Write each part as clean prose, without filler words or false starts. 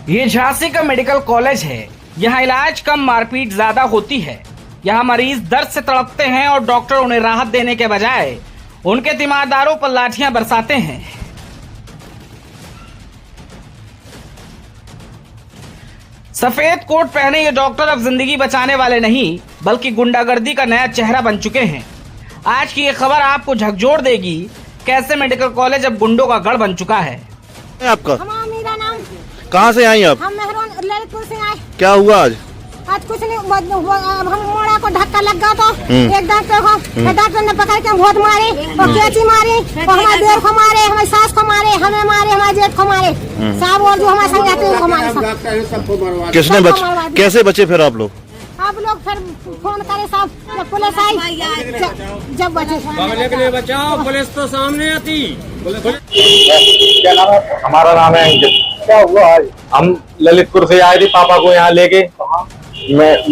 ये झांसी का medical college है। यहाँ इलाज कम, मारपीट ज्यादा होती है। यहाँ मरीज दर्द से तड़पते हैं और डॉक्टर उन्हें राहत देने के बजाय उनके तीमारदारों पर लाठियां बरसाते हैं। सफेद कोट पहने ये डॉक्टर अब जिंदगी बचाने वाले नहीं बल्कि गुंडागर्दी का नया चेहरा बन चुके हैं। आज की ये खबर आपको झकझोर देगी, कैसे मेडिकल कॉलेज अब गुंडों का गढ़ बन चुका है। आपका मेरा नाम, कहाँ से आई आप? हम मेहरबान ललितपुर से आए। क्या हुआ आज? आज कुछ नहीं, हम मोड़ा को धक्का लग गया तो एक डॉक्टर ने पकड़ के बहुत मारे और कैची मारे और हमारे देर को मारे, हमारी सास को मारे, हमें मारे, हमारे जेठ को मारे, सब और जो हमारे संग रहते उनको मारे। किसने कैसे बचे फिर आप लोग? आप लोग फिर फोन करे साहब, जब पुलिस आई जब बचे। के लिए बचाओ, पुलिस तो सामने आती। क्या नाम है? हमारा नाम है अंकित। क्या हुआ आज? हम ललितपुर से आए थे पापा को यहाँ लेके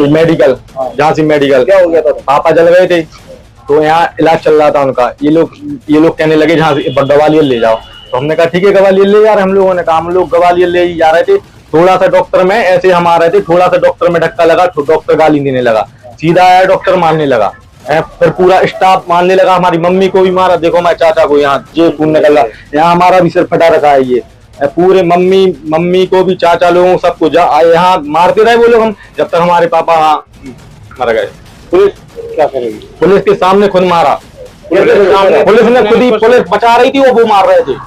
मेडिकल, झांसी मेडिकल। क्या हो गया था? पापा जल गए थे तो यहाँ इलाज चल रहा था उनका। ये लोग कहने लगे झांसी ग्वालियर ले जाओ, तो हमने कहा ठीक है ग्वालियर ले जा रहे। हम लोगों ने कहा, हम लोग ग्वालियर ले जा रहे थे। थोड़ा सा डॉक्टर में ऐसे हम आ रहे थे, थोड़ा सा डॉक्टर में धक्का लगा तो डॉक्टर गाली देने लगा, सीधा आया डॉक्टर मारने लगा। फिर पूरा स्टाफ मारने लगा, हमारी मम्मी को भी मारा। देखो हमारे चाचा को यहाँ जे खून निकल रहा, यहाँ हमारा भी सिर फटा रखा है। ये पूरे मम्मी को भी, चाचा लोगों सबको यहाँ मारते रहे वो लोग, हम जब तक हमारे पापा मर गए। पुलिस क्या करेगी? पुलिस के सामने खुद मारा, पुलिस ने खुद ही, पुलिस बचा रही थी, वो मार रहे थे।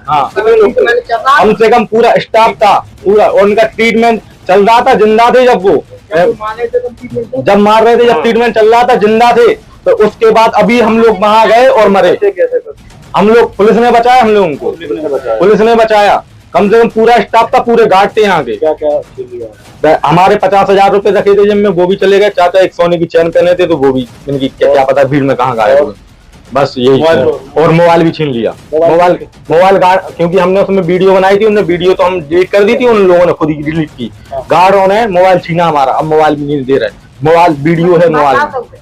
हाँ, कम से कम पूरा स्टाफ था पूरा, और उनका ट्रीटमेंट चल रहा था। जिंदा थे जब वो जब मार रहे थे, जब ट्रीटमेंट चल रहा था, जिंदा थे। तो उसके बाद अभी हम लोग वहां गए और मरे। हम लोग, पुलिस ने बचाया हम लोगों को, पुलिस ने बचाया। कम से कम पूरा स्टाफ था, पूरे गार्ड थे यहाँ के। क्या हमारे 50,000 रुपए रखे थे जिनमें, वो भी चले गए। चाचा एक सोने की चैन पहने थे तो वो भी, इनकी क्या पता भीड़ में कहाँ गायब। बस यही, और मोबाइल भी छीन लिया। मोबाइल गार्ड, क्योंकि हमने उसमें वीडियो बनाई थी, उन्होंने वीडियो तो हम डिलीट कर दी थी, उन लोगों ने खुद ही डिलीट की। गार्डों ने मोबाइल छीना हमारा, अब मोबाइल भी नहीं दे रहे। मोबाइल वीडियो है मोबाइल में।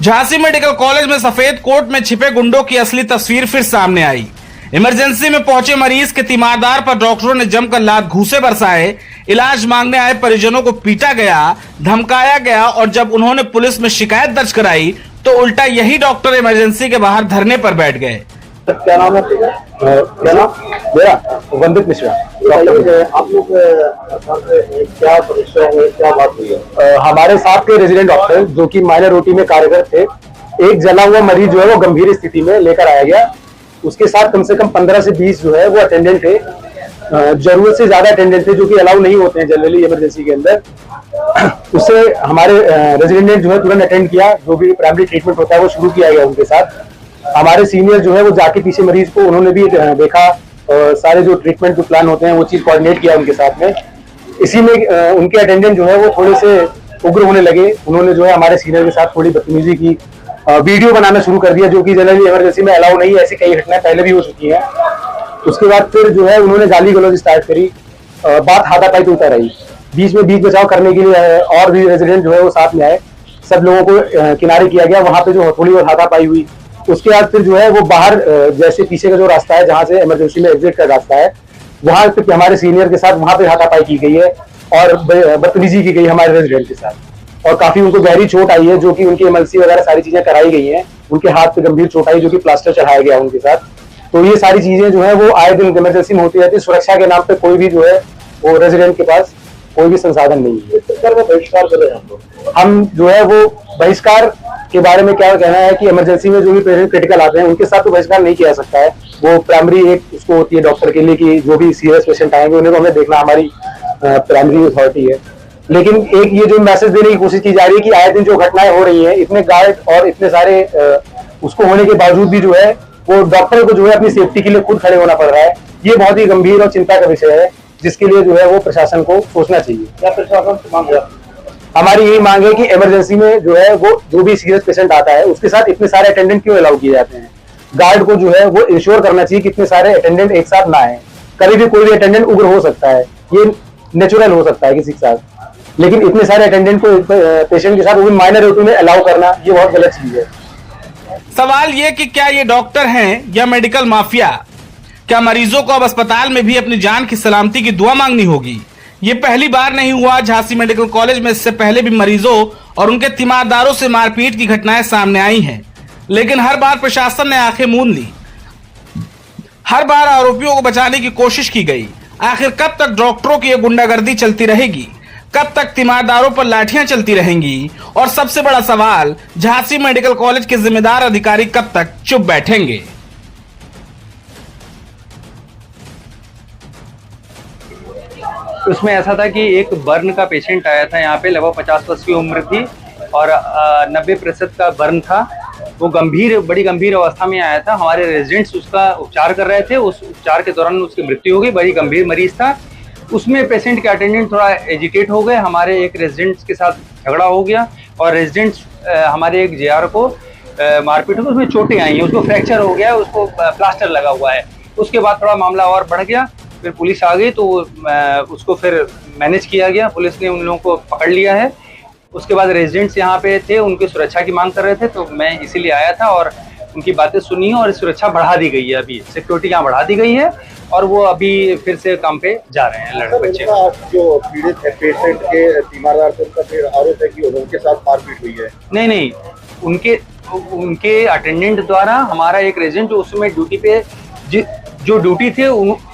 झांसी मेडिकल कॉलेज में सफेद कोट में छिपे गुंडों की असली तस्वीर फिर सामने आई। इमरजेंसी में पहुंचे मरीज के तीमारदार पर डॉक्टरों ने जमकर लात घूंसे बरसाए। इलाज मांगने आए परिजनों को पीटा गया, धमकाया गया, और जब उन्होंने पुलिस में शिकायत दर्ज कराई तो उल्टा यही डॉक्टर इमरजेंसी के बाहर धरने पर बैठ गए। क्या नाम है? क्या नाम? मेरा वंदित मिश्रा। आप लोग क्या परिचय है, क्या बात हुई है? हमारे साथ के रेजिडेंट डॉक्टर जो कि माइनर ओटी में कार्यरत थे, एक जला हुआ मरीज जो है वो गंभीर स्थिति में लेकर आया गया। उसके साथ कम से कम 15 से 20 जो है वो अटेंडेंट थे, जरूरत से ज्यादा अटेंडेंट थे, जो कि अलाउ नहीं होते हैं जनरली इमरजेंसी के अंदर। उससे हमारे रेजिडेंट जो है तुरंत अटेंड किया, जो भी प्राइमरी ट्रीटमेंट होता है वो शुरू किया गया उनके साथ। हमारे सीनियर जो है वो जाके पीछे मरीज को उन्होंने भी देखा, सारे जो ट्रीटमेंट जो प्लान होते हैं वो चीज कोऑर्डिनेट किया उनके साथ में। इसी में उनके अटेंडेंट जो है वो थोड़े से उग्र होने लगे। उन्होंने जो है हमारे सीनियर के साथ थोड़ी बदतमीजी की, वीडियो बनाना शुरू कर दिया, जो कि जनरली इमरजेंसी में अलाउ नहीं है। ऐसी कई घटनाएं पहले भी हो चुकी है। उसके बाद फिर जो है उन्होंने गाली गलौज स्टार्ट करी, बात हाथापाई तो उतर रही। बीच में बीच बचाव करने के लिए और भी रेजिडेंट जो है वो साथ में आए, सब लोगों को किनारे किया गया। वहां पे जो थोड़ी और हाथापाई हुई। उसके बाद फिर जो है वो बाहर, जैसे पीछे का जो रास्ता है जहां से इमरजेंसी में एग्जिट का रास्ता है, वहां पे हमारे सीनियर के साथ वहां पे हाथापाई की गई है और बदतमीजी की गई हमारे रेजिडेंट के साथ। और काफी उनको गहरी चोट आई है, जो कि उनकी एमएलसी वगैरह सारी चीजें कराई गई हैं। उनके हाथ पे गंभीर चोट आई, जो कि प्लास्टर चढ़ाया गया उनके साथ। तो ये सारी चीजें जो है वो आए दिन इमरजेंसी में होती रहती है। सुरक्षा के नाम पे कोई भी जो है वो रेजिडेंट के पास कोई भी संसाधन नहीं है। बहिष्कार कर रहे हैं हम जो है वो बहिष्कार के बारे में क्या कहना है कि इमरजेंसी में जो भी पेशेंट क्रिटिकल आते हैं उनके साथ तो बहिष्कार नहीं किया सकता है। वो प्राइमरी एक उसको होती है डॉक्टर के लिए कि जो भी सीरियस पेशेंट आएंगे उन्हें हमें देखना हमारी प्राइमरी अथॉरिटी है। लेकिन एक ये जो मैसेज देने की कोशिश की जा रही है कि आए दिन जो घटनाएं हो रही हैं, इतने गार्ड और इतने सारे उसको होने के बावजूद भी जो है वो डॉक्टर को जो है अपनी सेफ्टी के लिए खुद खड़े होना पड़ रहा है। ये बहुत ही गंभीर और चिंता का विषय है, जिसके लिए जो है वो प्रशासन को सोचना चाहिए। क्या प्रशासन से मांग है? हमारी यही मांग है कि इमरजेंसी में जो है वो जो भी सीरियस पेशेंट आता है उसके साथ इतने सारे अटेंडेंट क्यों अलाउ किए जाते हैं? गार्ड को जो है वो इंश्योर करना चाहिए कि इतने सारे अटेंडेंट एक साथ ना आए। कभी भी कोई भी अटेंडेंट उग्र हो सकता है, ये नेचुरल हो सकता है किसी के साथ, लेकिन इतने सारे अटेंडेंट को पेशेंट के साथ वो भी माइनर ओटी में अलाउ करना ये बहुत गलत चीज है। सवाल ये कि क्या ये डॉक्टर हैं या मेडिकल माफिया? क्या मरीजों को अब अस्पताल में भी अपनी जान की सलामती की दुआ मांगनी होगी? ये पहली बार नहीं हुआ। झांसी मेडिकल कॉलेज में इससे पहले भी मरीजों और उनके तीमारदारों से मारपीट की घटनाएं सामने आई हैं, लेकिन हर बार प्रशासन ने आंखें मूंद ली। हर बार आरोपियों को बचाने की कोशिश की गई। आखिर कब तक डॉक्टरों की ये गुंडागर्दी चलती रहेगी? कब तक तीमारदारों पर लाठियां चलती रहेंगी? और सबसे बड़ा सवाल, झांसी मेडिकल कॉलेज के जिम्मेदार अधिकारी कब तक चुप बैठेंगे? उसमें ऐसा था कि एक बर्न का पेशेंट आया था यहाँ पे, लगभग 50 वर्ष की उम्र थी और 90% का बर्न था। वो बड़ी गंभीर अवस्था में आया था। हमारे रेजिडेंट्स उसका उपचार कर रहे थे। उस उपचार के दौरान उसकी मृत्यु हो गई। बड़ी गंभीर मरीज था। उसमें पेशेंट के अटेंडेंट थोड़ा एजिटेट हो गए। हमारे एक रेजिडेंट्स के साथ झगड़ा हो गया और रेजिडेंट्स हमारे एक जेआर को मारपीट हो गई। उसमें चोटें आई हैं, उसको फ्रैक्चर हो गया, उसको प्लास्टर लगा हुआ है। उसके बाद थोड़ा मामला और बढ़ गया। फिर पुलिस आ गई तो उसको फिर मैनेज किया गया। पुलिस ने उन लोगों को पकड़ लिया है। उसके बाद रेजिडेंट्स यहाँ पे थे, उनकी सुरक्षा की मांग कर रहे थे, तो मैं इसीलिए आया था और उनकी बातें सुनी और सुरक्षा बढ़ा दी गई है। अभी सिक्योरिटी यहाँ बढ़ा दी गई है और वो अभी फिर से काम पे जा रहे हैं लड़के बच्चे। जो पीड़ित है पेशेंट के तीमारदार से उनका फिर आरोप है कि उनके साथ मारपीट हुई है। नहीं, उनके अटेंडेंट द्वारा हमारा एक रेजिडेंट जो उस समय ड्यूटी पे जो ड्यूटी थे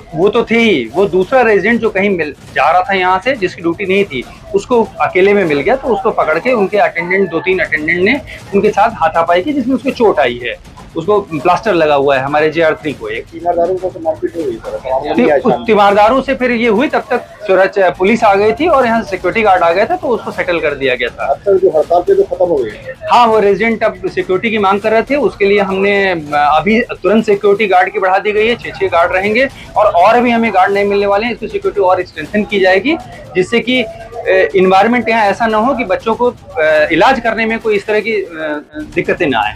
वो तो थे ही, वो दूसरा रेजिडेंट जो कहीं जा रहा था यहाँ से, जिसकी ड्यूटी नहीं थी, उसको अकेले में मिल गया। तो उसको पकड़ के उनके अटेंडेंट 2-3 अटेंडेंट ने उनके साथ हाथापाई की, जिसमें उसको चोट आई है। उसको प्लास्टर लगा हुआ है हमारे JR3 को। एक तीमारदारों को तो मारपीट हुई तीमारदारों से फिर ये हुई, तब तक पुलिस आ गई थी और यहाँ सिक्योरिटी गार्ड आ गया था, तो उसको सेटल कर दिया गया था। अब तक जो हड़ताल पे तो खत्म हो गई। हाँ, वो रेजिडेंट अब सिक्योरिटी की मांग कर रहे थे। उसके लिए हमने अभी तुरंत सिक्योरिटी गार्ड की बढ़ा दी गई है। 6 गार्ड रहेंगे और भी हमें गार्ड नहीं मिलने वाले हैं। इसकी सिक्योरिटी और स्ट्रेंथन की जाएगी, जिससे कि इन्वायरमेंट यहाँ ऐसा ना हो कि बच्चों को इलाज करने में कोई इस तरह की दिक्कतें ना आए।